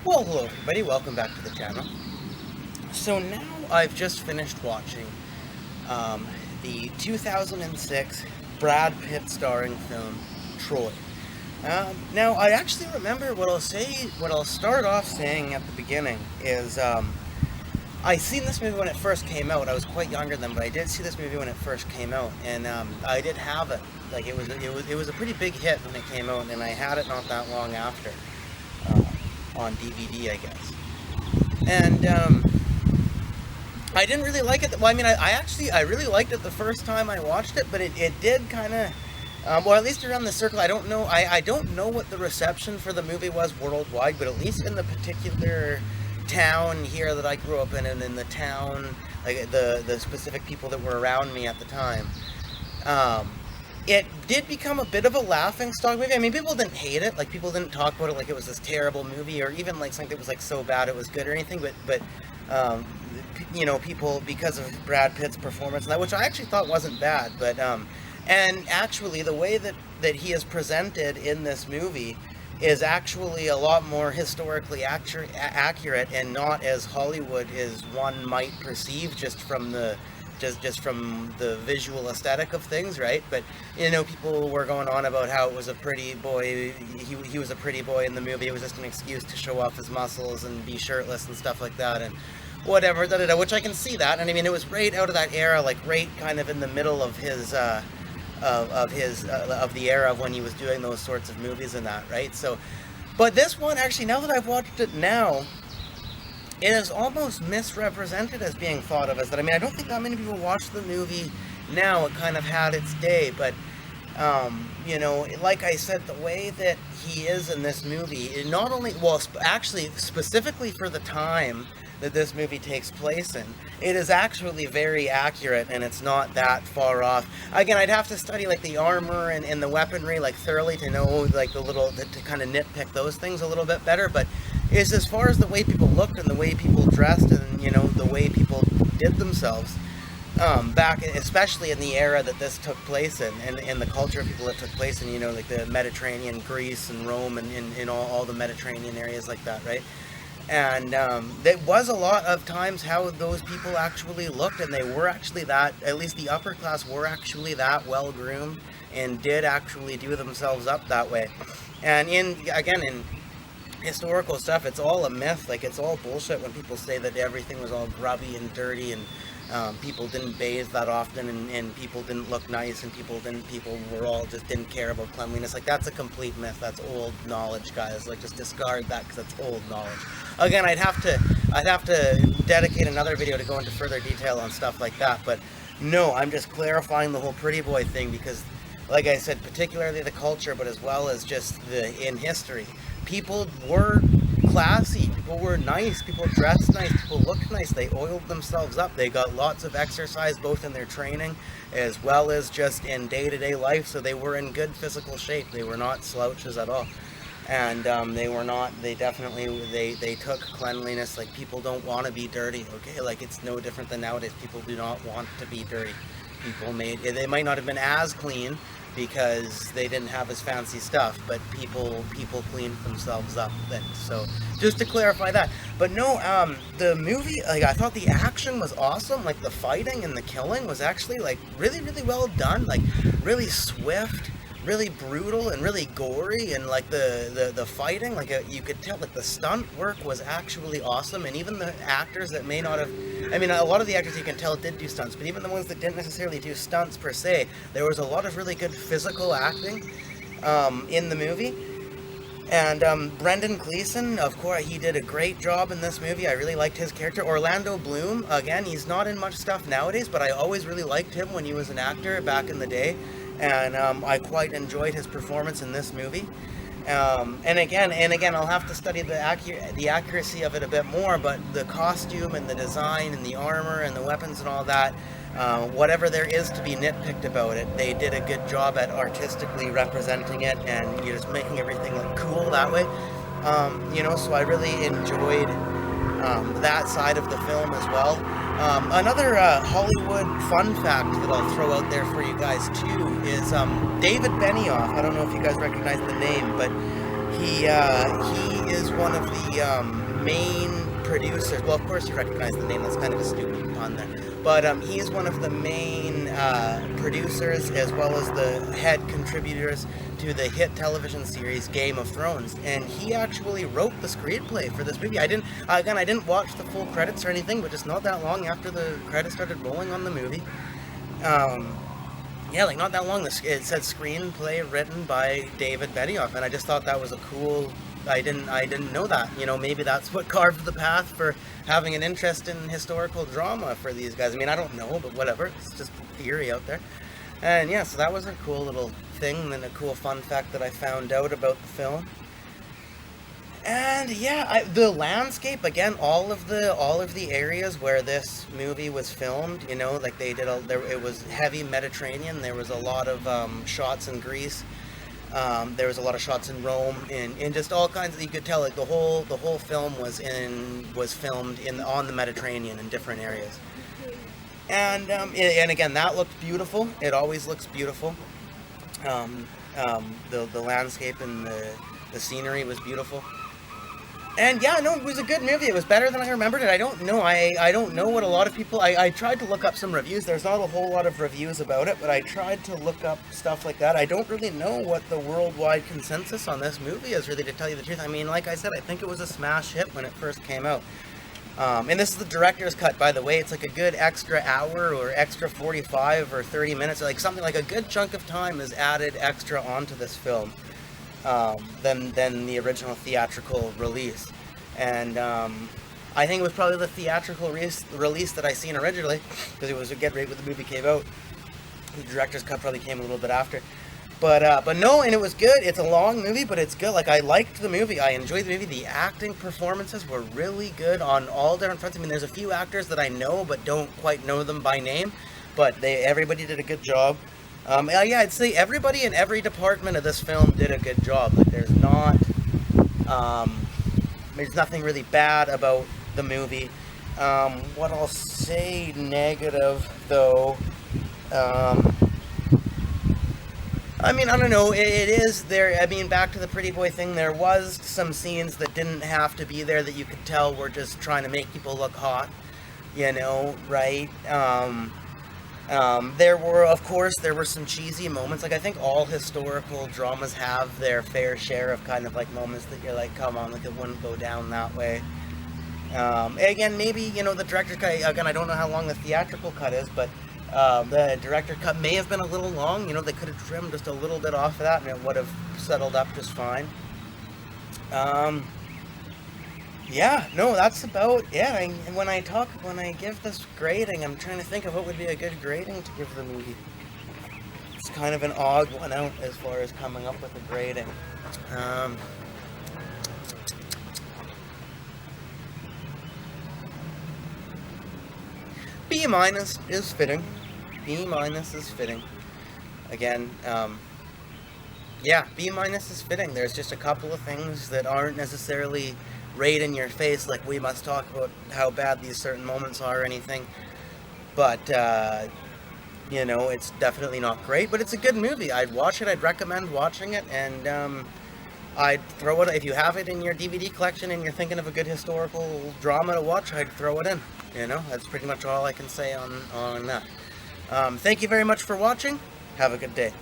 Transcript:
Well, hello everybody, welcome back to the channel. So now I've just finished watching um, the 2006 Brad Pitt starring film, Troy. Now I actually remember what I'll start off saying at the beginning is I seen this movie when it first came out. I was quite younger then, but I did see this movie when it first came out, and I did have it. Like it was a pretty big hit when it came out, and I had it not that long after on DVD, I guess. And I didn't really like it. Well, I mean, I really liked it the first time I watched it, but it did kind of, well, at least around the circle. I don't know what the reception for the movie was worldwide, but at least in the particular town here that I grew up in, and in the town, like the specific people that were around me at the time, um, it did become a bit of a laughing stock movie. I mean, people didn't hate it. Like, people didn't talk about it like it was this terrible movie, or even like something that was like so bad it was good or anything. But um, people, because of Brad Pitt's performance, and that, which I actually thought wasn't bad. But and actually, the way that he is presented in this movie is actually a lot more historically accurate, and not as Hollywood as one might perceive just from the visual aesthetic of things, right? But people were going on about how it was a pretty boy. He was a pretty boy in the movie. It was just an excuse to show off his muscles and be shirtless and stuff like that, and whatever, which I can see that. And I mean, it was right out of that era, like right kind of in the middle of his of the era of when he was doing those sorts of movies and that, right? So, but this one, actually, now that I've watched it now, it is almost misrepresented as being thought of as that. I mean, I don't think that many people watch the movie now. It kind of had its day, but like I said, the way that he is in this movie, it not only, well, actually, specifically for the time that this movie takes place in, it is actually very accurate, and it's not that far off. Again, I'd have to study like the armor and the weaponry like thoroughly to know like to kind of nitpick those things a little bit better, but is as far as the way people looked and the way people dressed and the way people did themselves back, especially in the era that this took place in, and the culture of people that took place in, like the Mediterranean, Greece and Rome, and in all the Mediterranean areas like that, right? And there was a lot of times how those people actually looked, and they were actually that, at least the upper class were actually that well groomed and did actually do themselves up that way. And in historical stuff, it's all a myth. Like, it's all bullshit when people say that everything was all grubby and dirty, and people didn't bathe that often, and people didn't look nice, and people were all just didn't care about cleanliness. Like, that's a complete myth. That's old knowledge, guys. Like, just discard that, because that's old knowledge. Again, I'd have to dedicate another video to go into further detail on stuff like that, but no, I'm just clarifying the whole pretty boy thing, because like I said, particularly the culture, but as well as just in history, people were classy, people were nice, people dressed nice, people looked nice, they oiled themselves up, they got lots of exercise both in their training as well as just in day-to-day life, so they were in good physical shape. They were not slouches at all. And they took cleanliness. Like, people don't want to be dirty, okay? Like, it's no different than nowadays. People do not want to be dirty. They might not have been as clean because they didn't have as fancy stuff, but people cleaned themselves up then. So just to clarify that. But no, the movie, like, I thought the action was awesome. Like, the fighting and the killing was actually like really, really well done. Like, really swift, really brutal, and really gory, and like the fighting, like you could tell, like, the stunt work was actually awesome. And even the actors that may not have, I mean, a lot of the actors you can tell did do stunts, but even the ones that didn't necessarily do stunts per se, there was a lot of really good physical acting in the movie. And Brendan Gleeson, of course, he did a great job in this movie. I really liked his character. Orlando Bloom, again, he's not in much stuff nowadays, but I always really liked him when he was an actor back in the day. And I quite enjoyed his performance in this movie. And again, I'll have to study the accuracy of it a bit more, but the costume and the design and the armor and the weapons and all that, whatever there is to be nitpicked about it, they did a good job at artistically representing it, and just making everything look cool that way. So I really enjoyed that side of the film as well. Another Hollywood fun fact that I'll throw out there for you guys too is David Benioff. I don't know if you guys recognize the name, but he is one of the main producers. Well, of course you recognize the name. That's kind of a stupid pun there. But he is one of the main producers, as well as the head contributors to the hit television series Game of Thrones. And he actually wrote the screenplay for this movie. I didn't watch the full credits or anything, but just not that long after the credits started rolling on the movie. Yeah, like not that long. It said screenplay written by David Benioff, and I just thought that was a cool. I didn't know that. You know, maybe that's what carved the path for having an interest in historical drama for these guys. I mean, I don't know, but whatever. It's just theory out there. And yeah, so that was a cool little thing and a cool fun fact that I found out about the film. And yeah, the landscape again, all of the areas where this movie was filmed, you know, like they did it was heavy Mediterranean. There was a lot of shots in Greece. There was a lot of shots in Rome, and just all kinds of, you could tell like the whole film was filmed on the Mediterranean in different areas. And again, that looked beautiful. It always looks beautiful. The landscape and the scenery was beautiful. And yeah, no, it was a good movie. It was better than I remembered it. I don't know. I don't know what a lot of people... I tried to look up some reviews. There's not a whole lot of reviews about it, but I tried to look up stuff like that. I don't really know what the worldwide consensus on this movie is, really, to tell you the truth. I mean, like I said, I think it was a smash hit when it first came out. And this is the director's cut, by the way. It's like a good extra hour or extra 45 or 30 minutes. Like something like a good chunk of time is added extra onto this film. Than the original theatrical release. And I think it was probably the theatrical release that I seen originally, because it was a get right when the movie came out. The director's cut probably came a little bit after. But no, and it was good. It's a long movie, but it's good. Like, I liked the movie. I enjoyed the movie. The acting performances were really good on all different fronts. I mean, there's a few actors that I know, but don't quite know them by name. But everybody did a good job. Yeah, I'd say everybody in every department of this film did a good job. Like, there's nothing really bad about the movie. What I'll say negative, though, I mean, I don't know, it is there. I mean, back to the Pretty Boy thing, there was some scenes that didn't have to be there that you could tell were just trying to make people look hot, you know, right? There were some cheesy moments. Like, I think all historical dramas have their fair share of kind of like moments that you're like, come on, like it wouldn't go down that way. Again, maybe, you know, the director's cut, again, I don't know how long the theatrical cut is, but the director cut may have been a little long. You know, they could have trimmed just a little bit off of that and it would have settled up just fine. Yeah, no, that's about it. And when I give this grading, I'm trying to think of what would be a good grading to give the movie. It's kind of an odd one out as far as coming up with a grading. B- is fitting. B- is fitting. Again, yeah, B- is fitting. There's just a couple of things that aren't necessarily right in your face, like we must talk about how bad these certain moments are or anything, but you know, it's definitely not great, but it's a good movie. I'd watch it. I'd recommend watching it, and I'd throw it, if you have it in your DVD collection and you're thinking of a good historical drama to watch, I'd throw it in. You know, that's pretty much all I can say on that. Thank you very much for watching. Have a good day.